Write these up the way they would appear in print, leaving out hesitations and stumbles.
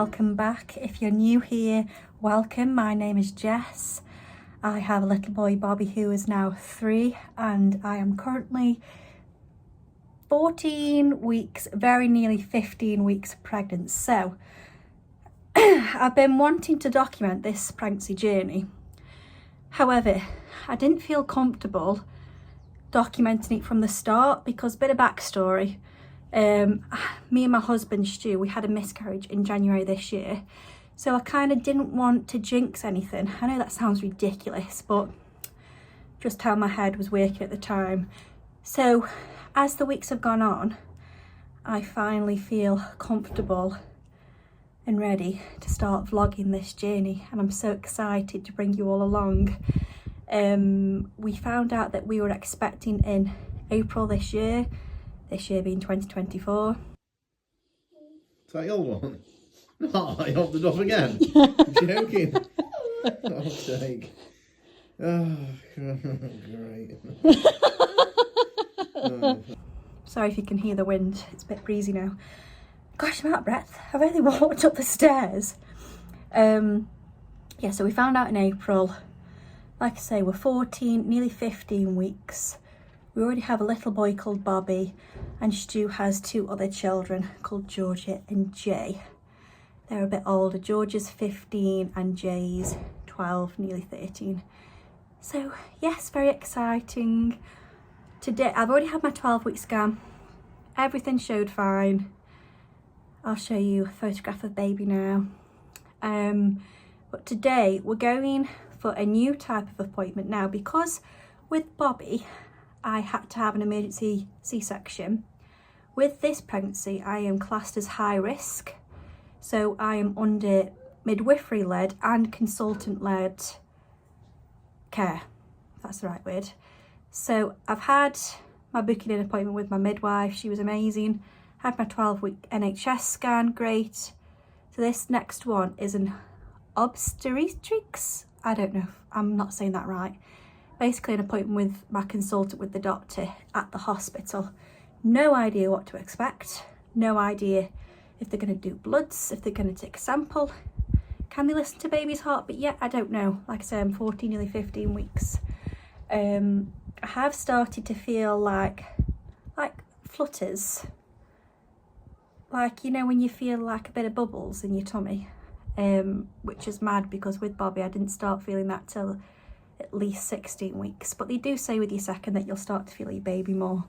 welcome back. If you're new here, welcome. My name is Jess. I have a little boy, Bobby, who is now 3, and I am currently 14 weeks, very nearly 15 weeks pregnant. So I've been wanting to document this pregnancy journey. However, I didn't feel comfortable documenting it from the start because, bit of backstory, me and my husband Stu, we had a miscarriage in January this year, so I kind of didn't want to jinx anything. I know that sounds ridiculous, but just how my head was working at the time. So as the weeks have gone on, I finally feel comfortable and ready to start vlogging this journey, and I'm so excited to bring you all along. We found out that we were expecting in April this year being 2024. Is that your one? No, I opened it up again. I'm joking. Oh, sake. Oh, great. Sorry if you can hear the wind, it's a bit breezy now. Gosh, I'm out of breath. I've only walked up the stairs. Yeah, so we found out in April. Like I say, we're 14, nearly 15 weeks. We already have a little boy called Bobby, and Stu has 2 other children called Georgia and Jay. They're a bit older. Georgia's 15 and Jay's 12, nearly 13. So yes, very exciting. Today, I've already had my 12-week scan. Everything showed fine. I'll show you a photograph of baby now. But today we're going for a new type of appointment now, because with Bobby, I had to have an emergency C-section. With this pregnancy, I am classed as high risk. So I am under midwifery-led and consultant-led care, if that's the right word. So I've had my booking in appointment with my midwife. She was amazing. Had my 12-week NHS scan, great. So this next one is an obstetrics. I don't know, I'm not saying that right. Basically an appointment with my consultant, with the doctor at the hospital. No idea what to expect. No idea if they're going to do bloods, if they're going to take a sample. Can they listen to baby's heartbeat yet? I don't know. Like I say, I'm 14, nearly 15 weeks. I have started to feel like flutters. Like, you know, when you feel like a bit of bubbles in your tummy. Which is mad, because with Bobby I didn't start feeling that till at least 16 weeks, but they do say with your second that you'll start to feel your baby more.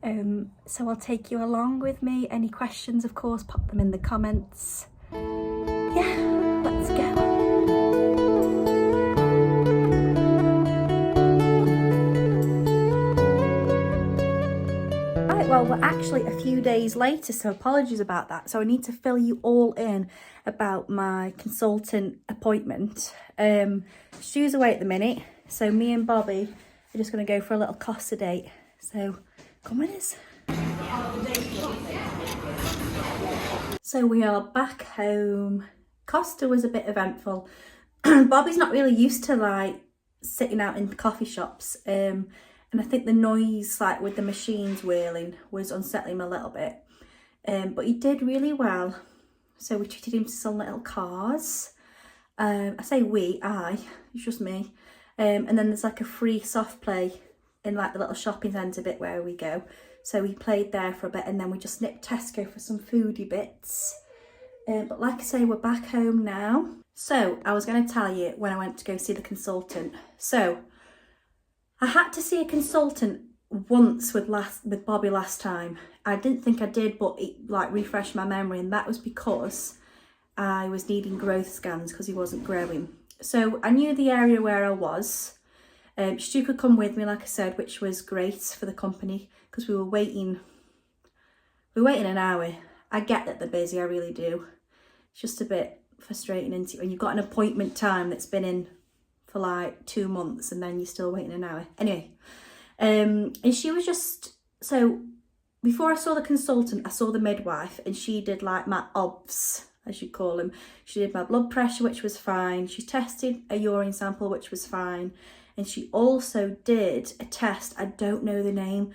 So I'll take you along with me. Any questions, of course, pop them in the comments. Yeah, let's go. Well, we're actually a few days later, so apologies about that. So I need to fill you all in about my consultant appointment. Stu's away at the minute, so me and Bobby are just going to go for a little Costa date. So come with us. So we are back home. Costa was a bit eventful. Bobby's not really used to like sitting out in coffee shops. And I think the noise, like with the machines whirling, was unsettling him a little bit. But he did really well. So we treated him to some little cars. I say we, it's just me. And then there's like a free soft play in like the little shopping centre bit where we go. So we played there for a bit, and then we just nipped Tesco for some foodie bits. But like I say, we're back home now. So I was going to tell you when I went to go see the consultant. So I had to see a consultant once with Bobby last time. I didn't think I did, but it like refreshed my memory, and that was because I was needing growth scans because he wasn't growing. So I knew the area where I was. Stu could come with me, like I said, which was great for the company, because we were waiting an hour. I get that they're busy, I really do. It's just a bit frustrating, isn't it, when you've got an appointment time that's been in for like 2 months and then you're still waiting an hour. Anyway, and she was just, so before I saw the consultant, I saw the midwife, and she did like my obs, as you call them. She did my blood pressure, which was fine. She tested a urine sample, which was fine. And she also did a test, I don't know the name,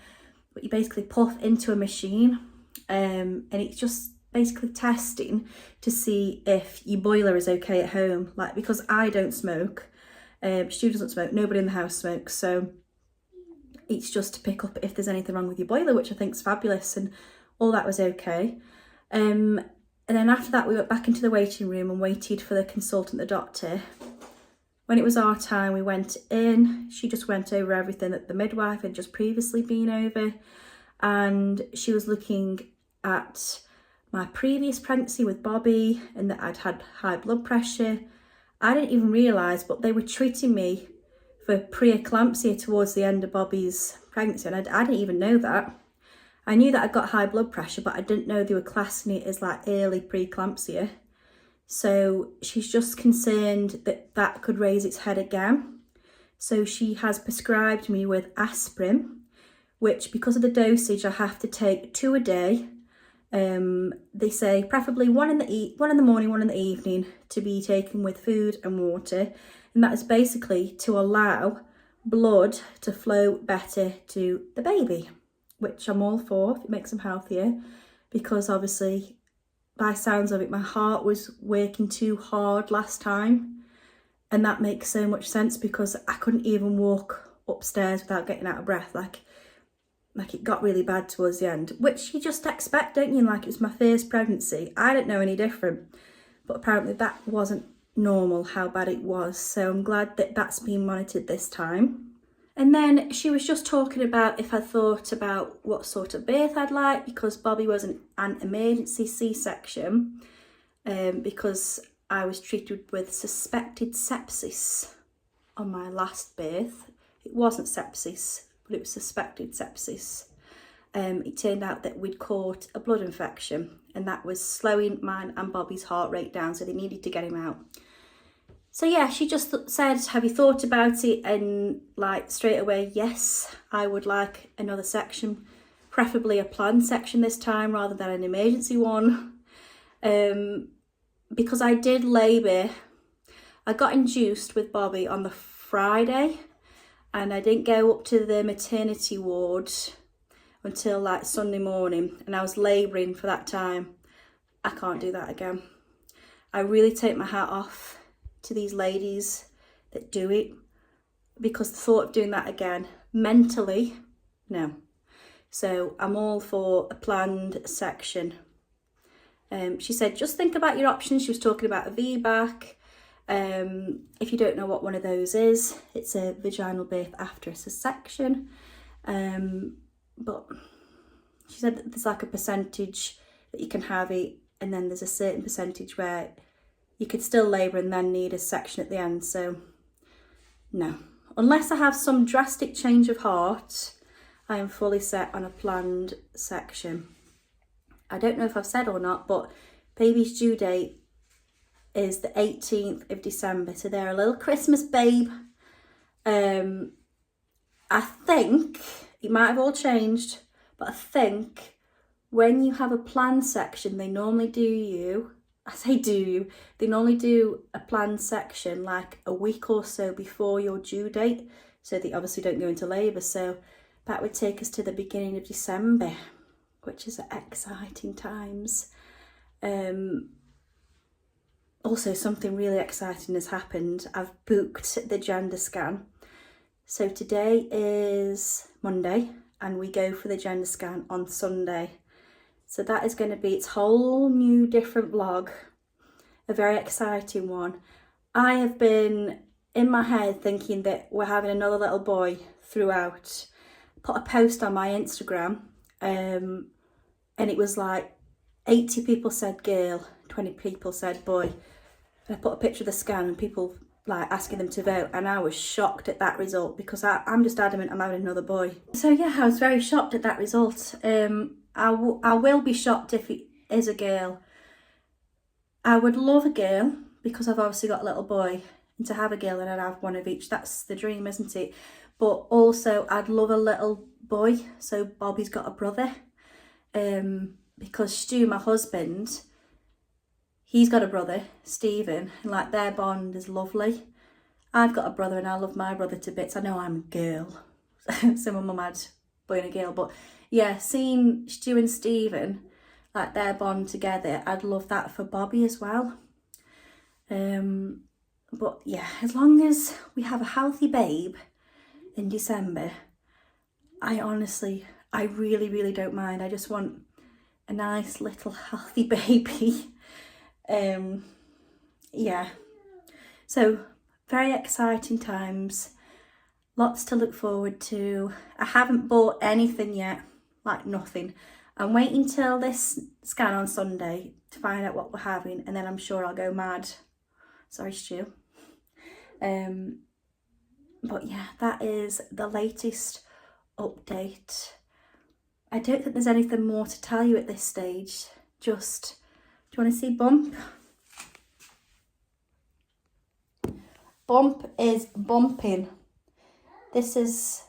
but you basically puff into a machine, and it just basically testing to see if your boiler is okay at home. Like, because I don't smoke, Stu doesn't smoke, nobody in the house smokes, so it's just to pick up if there's anything wrong with your boiler, which I think is fabulous, and all that was okay. And then after that, we went back into the waiting room and waited for the consultant, the doctor. When it was our time, we went in. She just went over everything that the midwife had just previously been over, and she was looking at my previous pregnancy with Bobby and that I'd had high blood pressure. I didn't even realise, but they were treating me for preeclampsia towards the end of Bobby's pregnancy, and I didn't even know that. I knew that I'd got high blood pressure, but I didn't know they were classing it as like early preeclampsia. So she's just concerned that that could raise its head again. So she has prescribed me with aspirin, which because of the dosage I have to take 2 a day. They say preferably one in the morning, one in the evening, to be taken with food and water. And that is basically to allow blood to flow better to the baby, which I'm all for if it makes them healthier, because obviously by sounds of it, my heart was working too hard last time. And that makes so much sense because I couldn't even walk upstairs without getting out of breath. Like it got really bad towards the end, which you just expect, don't you? Like, it was my first pregnancy. I didn't know any different, but apparently that wasn't normal how bad it was. So I'm glad that that's been monitored this time. And then she was just talking about if I thought about what sort of birth I'd like, because Bobby was an emergency C-section, because I was treated with suspected sepsis on my last birth. It wasn't sepsis, but it was suspected sepsis. It turned out that we'd caught a blood infection, and that was slowing mine and Bobby's heart rate down, so they needed to get him out. So yeah, she just said, have you thought about it? And like straight away, yes, I would like another section, preferably a planned section this time rather than an emergency one. Because I did labour, I got induced with Bobby on the Friday, and I didn't go up to the maternity ward until like Sunday morning, and I was labouring for that time. I can't do that again. I really take my hat off to these ladies that do it, because the thought of doing that again, mentally, no. So I'm all for a planned section. She said, just think about your options. She was talking about a VBAC. If you don't know what one of those is, it's a vaginal birth after a C-section. But she said that there's like a percentage that you can have it, and then there's a certain percentage where you could still labour and then need a section at the end. So no, unless I have some drastic change of heart, I am fully set on a planned section. I don't know if I've said or not, but baby's due date is the 18th of December. So they're a little Christmas babe. I think it might have all changed, but I think when you have a planned section, they normally they normally do a planned section like a week or so before your due date, so they obviously don't go into labour. So that would take us to the beginning of December, which is exciting times. Also, something really exciting has happened. I've booked the gender scan. So today is Monday, and we go for the gender scan on Sunday. So that is going to be its whole new different vlog, a very exciting one. I have been in my head thinking that we're having another little boy throughout. Put a post on my Instagram, and it was like 80 people said girl, 20 people said boy. And I put a picture of the scan and people like asking them to vote, and I was shocked at that result, because I'm just adamant I'm having another boy. So yeah, I was very shocked at that result. I will be shocked if it is a girl. I would love a girl, because I've obviously got a little boy, and to have a girl and I'd have one of each, that's the dream, isn't it? But also I'd love a little boy, so Bobby's got a brother. Because Stu, my husband, he's got a brother, Stephen, and like their bond is lovely. I've got a brother and I love my brother to bits. I know I'm a girl, so my mum had boy and a girl, but yeah, seeing Stu and Stephen, like their bond together, I'd love that for Bobby as well. But yeah, as long as we have a healthy babe in December, I really don't mind. I just want a nice little healthy baby. Yeah, so very exciting times, lots to look forward to. I haven't bought anything yet, like nothing. I'm waiting till this scan on Sunday to find out what we're having, and then I'm sure I'll go mad. Sorry, Stu. But yeah, that is the latest update. I don't think there's anything more to tell you at this stage. Just, do you want to see Bump? Bump is bumping. This is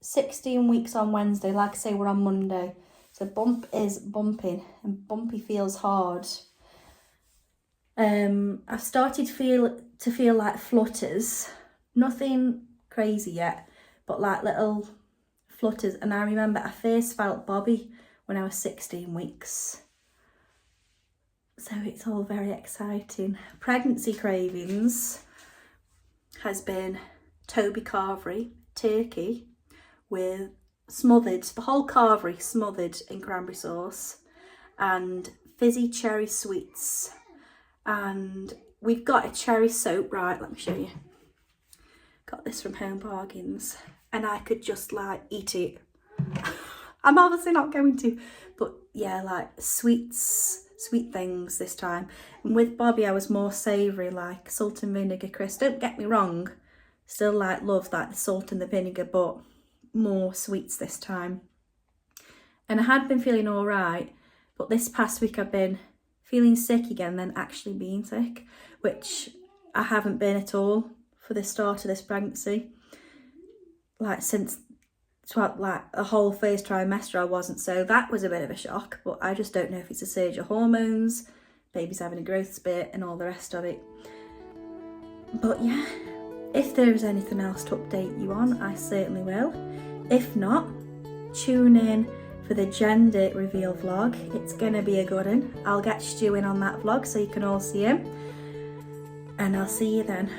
16 weeks on Wednesday. Like I say, we're on Monday. So Bump is bumping, and Bumpy feels hard. I've started to feel like flutters. Nothing crazy yet, but like little flutters. And I remember I first felt Bobby when I was 16 weeks. So it's all very exciting. Pregnancy cravings has been Toby carvery, turkey with the whole carvery smothered in cranberry sauce, and fizzy cherry sweets. And we've got a cherry soap, right, let me show you. Got this from Home Bargains, and I could just like eat it. I'm obviously not going to, but yeah, like sweet things this time. And with Bobby I was more savoury, like salt and vinegar crisps. Don't get me wrong, still like love like the salt and the vinegar, but more sweets this time. And I had been feeling all right, but this past week I've been feeling sick again, then actually being sick, which I haven't been at all for the start of this pregnancy. Like since like a whole first trimester I wasn't, so that was a bit of a shock. But I just don't know if it's a surge of hormones, baby's having a growth spurt and all the rest of it. But yeah, if there's anything else to update you on, I certainly will. If not, tune in for the gender reveal vlog. It's gonna be a good one. I'll get Stu in on that vlog so you can all see him, and I'll see you then.